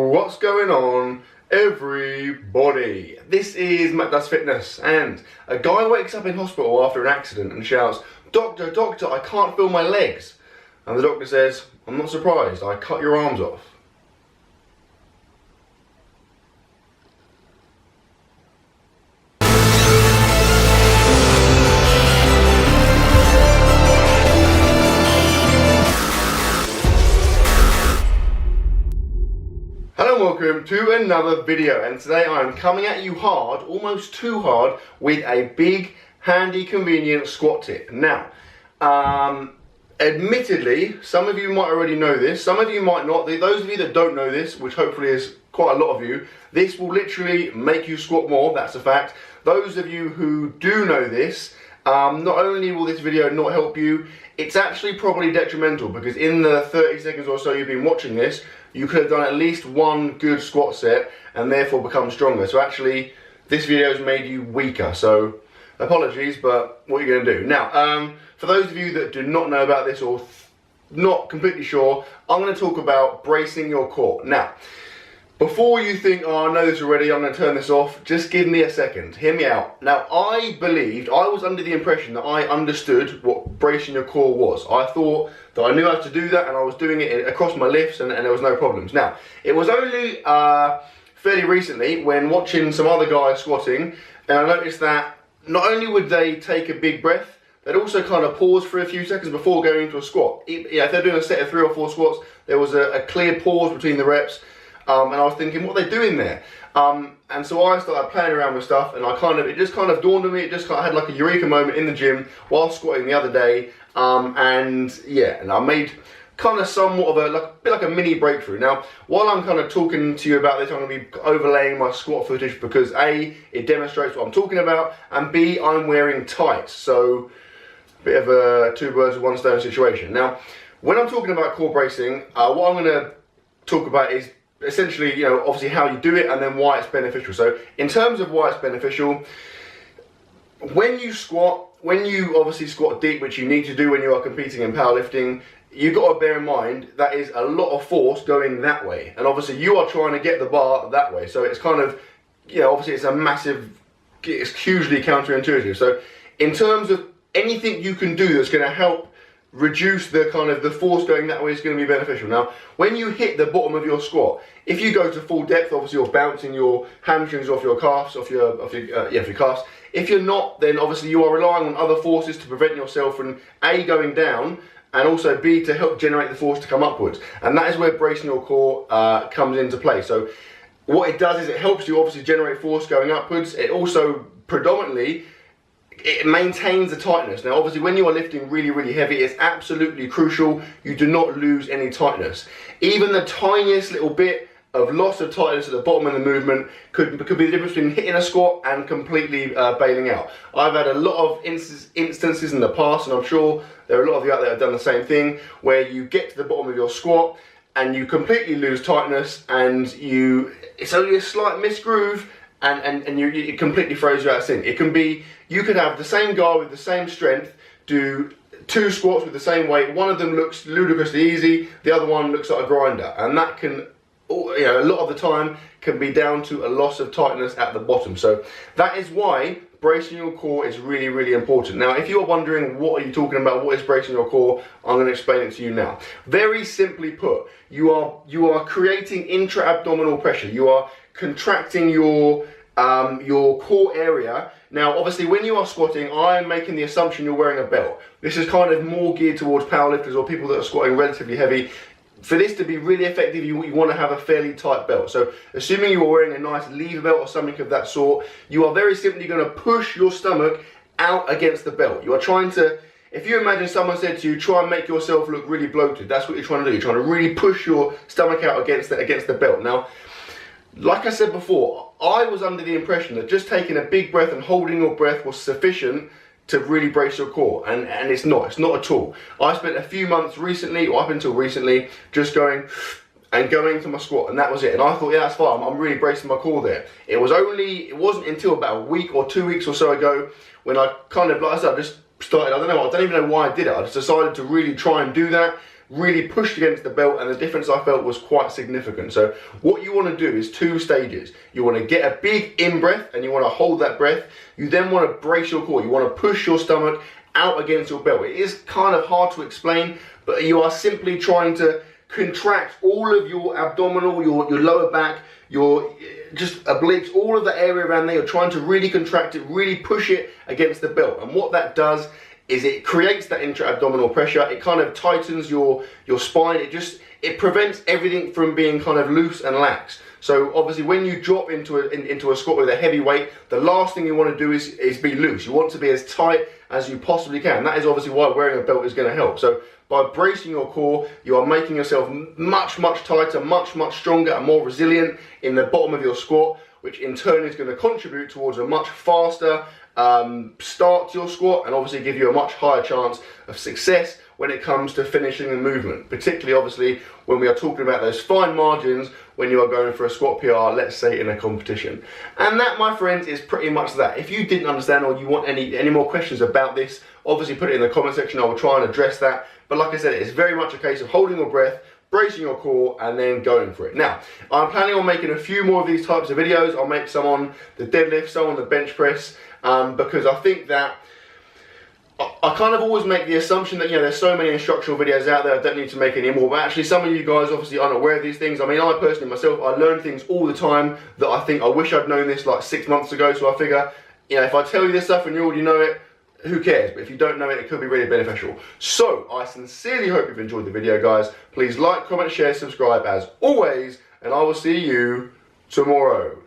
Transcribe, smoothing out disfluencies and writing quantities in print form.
What's going on, everybody? This is Mattdoesfitness, and a guy wakes up in hospital after an accident and shouts, "Doctor, doctor, I can't feel my legs." And the doctor says, "I'm not surprised, I cut your arms off." Hello and welcome to another video, and today I'm coming at you hard, almost too hard, with a big, handy, convenient squat tip. Now, admittedly, some of you might already know this, some of you might not. Those of you that don't know this, which hopefully is quite a lot of you, this will literally make you squat more, that's a fact. Those of you who do know this, not only will this video not help you, it's actually probably detrimental, because in the 30 seconds or so you've been watching this, you could have done at least one good squat set and therefore become stronger. So actually, this video has made you weaker. So apologies, but what are you going to do? Now, for those of you that do not know about this or not completely sure, I'm going to talk about bracing your core. Now, before you think, "Oh, I know this already, I'm going to turn this off," just give me a second. Hear me out. Now, I was under the impression that I understood what bracing your core was. I thought that I knew how to do that, and I was doing it across my lifts, and there was no problems. Now, it was only fairly recently when watching some other guys squatting, and I noticed that not only would they take a big breath, they'd also kind of pause for a few seconds before going into a squat. If they're doing a set of 3 or 4 squats, there was a clear pause between the reps. And I was thinking, what are they doing there? And so I started playing around with stuff, and it just kind of dawned on me. It just kind of had like a eureka moment in the gym while squatting the other day. And I made kind of somewhat of a bit like a mini breakthrough. Now, while I'm kind of talking to you about this, I'm going to be overlaying my squat footage because A, it demonstrates what I'm talking about, and B, I'm wearing tights. So a bit of a 2 birds with 1 stone situation. Now, when I'm talking about core bracing, what I'm going to talk about is essentially, obviously how you do it and then why it's beneficial. So in terms of why it's beneficial, when you obviously squat deep, which you need to do when you are competing in powerlifting, you've got to bear in mind that is a lot of force going that way. And obviously you are trying to get the bar that way. So it's kind of, obviously it's hugely counterintuitive. So in terms of anything you can do that's going to help reduce the force going that way is going to be beneficial. Now, when you hit the bottom of your squat, if you go to full depth, obviously you're bouncing your hamstrings off your calves, off your calves. If you're not, then obviously you are relying on other forces to prevent yourself from A, going down, and also B, to help generate the force to come upwards. And that is where bracing your core comes into play. So what it does is it helps you obviously generate force going upwards. It also predominantly it maintains the tightness. Now, obviously, when you are lifting really, really heavy, it's absolutely crucial you do not lose any tightness. Even the tiniest little bit of loss of tightness at the bottom of the movement could be the difference between hitting a squat and completely bailing out. I've had a lot of instances in the past, and I'm sure there are a lot of you out there that have done the same thing, where you get to the bottom of your squat and you completely lose tightness, and it's only a slight misgroove, and it completely throws you out of sync. It can be, you could have the same guy with the same strength do 2 squats with the same weight. One of them looks ludicrously easy, the other one looks like a grinder, and that can, a lot of the time, can be down to a loss of tightness at the bottom. So that is why bracing your core is really, really important. Now, if you're wondering what are you talking about, what is bracing your core, I'm going to explain it to you now. Very simply put, you are creating intra-abdominal pressure. You are contracting your core area. Now, obviously, when you are squatting, I'm making the assumption you're wearing a belt. This is kind of more geared towards powerlifters or people that are squatting relatively heavy. For this to be really effective, you want to have a fairly tight belt. So, assuming you are wearing a nice lever belt or something of that sort, you are very simply going to push your stomach out against the belt. You are trying to, if you imagine someone said to you, try and make yourself look really bloated, that's what you're trying to do. You're trying to really push your stomach out against the belt. Now, like I said before, I was under the impression that just taking a big breath and holding your breath was sufficient to really brace your core, and it's not at all. I spent a few months recently, or up until recently, just going to my squat, and that was it. And I thought, yeah, that's fine, I'm really bracing my core there. It wasn't until about a week or 2 weeks or so ago when I kind of, like I said, I just started, I don't even know why I did it. I just decided to really try and do that. really pushed against the belt, and the difference I felt was quite significant. So what you want to do is 2 stages. You want to get a big in-breath, and you want to hold that breath. You then want to brace your core. You want to push your stomach out against your belt. It is kind of hard to explain, but you are simply trying to contract all of your abdominal, your lower back, your just obliques, all of the area around there. You're trying to really contract it, really push it against the belt. And what that does is it creates that intra-abdominal pressure. It kind of tightens your spine. It prevents everything from being kind of loose and lax. So obviously when you drop into a squat with a heavy weight, the last thing you want to do is be loose. You want to be as tight as you possibly can. That is obviously why wearing a belt is going to help. So by bracing your core, you are making yourself much, much tighter, much, much stronger and more resilient in the bottom of your squat, which in turn is going to contribute towards a much faster start to your squat, and obviously give you a much higher chance of success when it comes to finishing the movement, particularly obviously when we are talking about those fine margins when you are going for a squat PR, let's say in a competition. And that, my friends, is pretty much that. If you didn't understand or you want any more questions about this, obviously put it in the comment section. I will try and address that. But like I said, it's very much a case of holding your breath, bracing your core, and then going for it. Now, I'm planning on making a few more of these types of videos. I'll make some on the deadlift, some on the bench press, because I think that I kind of always make the assumption that, you know, there's so many instructional videos out there, I don't need to make any more. But actually, some of you guys obviously aren't aware of these things. I mean, I personally myself, I learn things all the time that I think I wish I'd known this like 6 months ago. So I figure, you know, if I tell you this stuff and you already know it, who cares? But if you don't know it, it could be really beneficial. So I sincerely hope you've enjoyed the video, guys. Please like, comment, share, subscribe as always, and I will see you tomorrow.